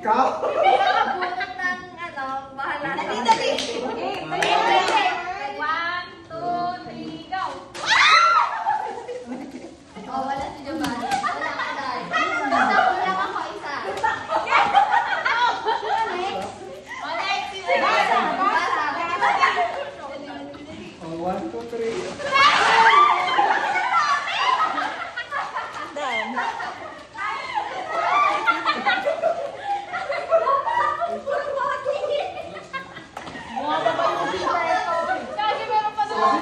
Ikaw? Nakabunot ng ano, bahala sa... Dali! Okay, 1, 2, 3, go! Oh, wala si Giovanni. Wala ka dahil. Basta kulang ako isa. Oh, 1, 2, 3. Kasi meron pa doon.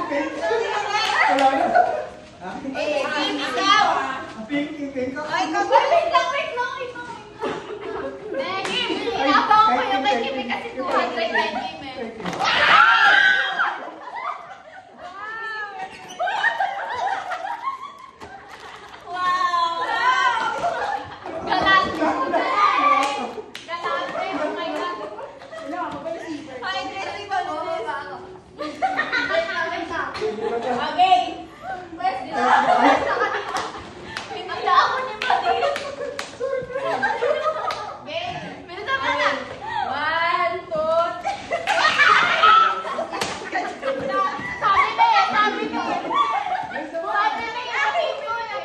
Wala na. Pink, ikaw! Pink. Ay, Wait lang. Becky, inabang ko yung kay Kimi kasi 200 kay Kimi. Galante. Galante, oh my God. Ay, Tracy, wala Oo, din. ba ako? Wait lang. Okay! Wait, pinila ako ni Madi. Okay, pinila ka na. 1, 2, 3. Sabi na eh, sabi na eh. Sabi na eh, kaniko eh.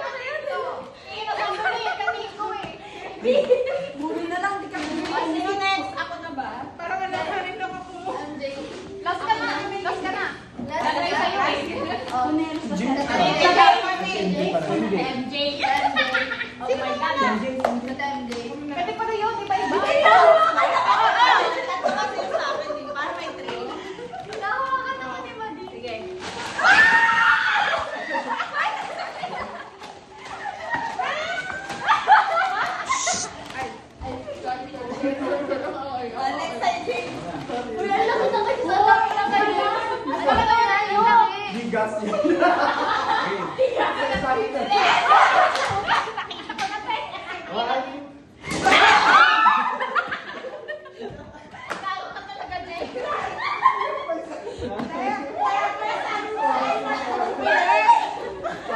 Sabi na eh, kaniko eh. Buri na lang, di ka bumili. Sino next? Ako na ba? Parang wala ka rin ako po. MJ. Last ka na. Last ka na. Lalagay sa'yo eh. Oh, G. MJ. Oh my God. Ba't MJ? Pwede pa na yun, iba-iba. Tatlo kasi yung sa akin, di ba? Para may three. Nahawakan ako ni Madi. Sige. Next time, James. Uy, ang laki na kayo sa laki na kayo. Ano ba ito na yun? Bigas yan. Talo ka talaga, Jay.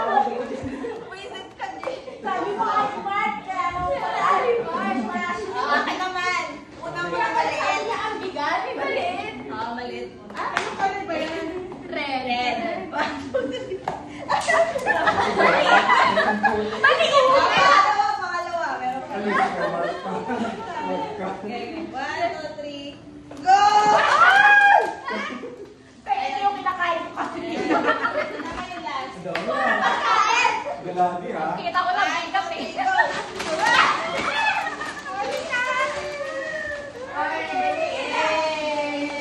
Wisit ka, James. Sabi mo, Mark, kaya mo pala. Akin naman. Una mo na maliit. Ang bigat, maliit. Oo, maliit mo. Ano pa rin ba yan? Red. Red. Pangalawa. Meron pa. Alis ka, Mark. Mark ka. Okay, 1, 2, 3, go! Ito yung kinakain ko kasi. Ito naman yung last. Dami ha. Galagi ha. Kita ko lang bigat eh. Go!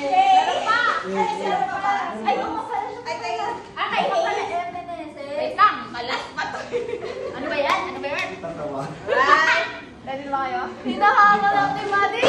Meron pa! Meron pa ba? Ay, oo pala siya. Ay, tayo. Ah, kayo pa pala, Evanescence. Wait lang, malas pa to. Ano ba yan? Ano ba yan? Tatawa. Right. Ready na kayo? Hinahangal lang ni Buddy.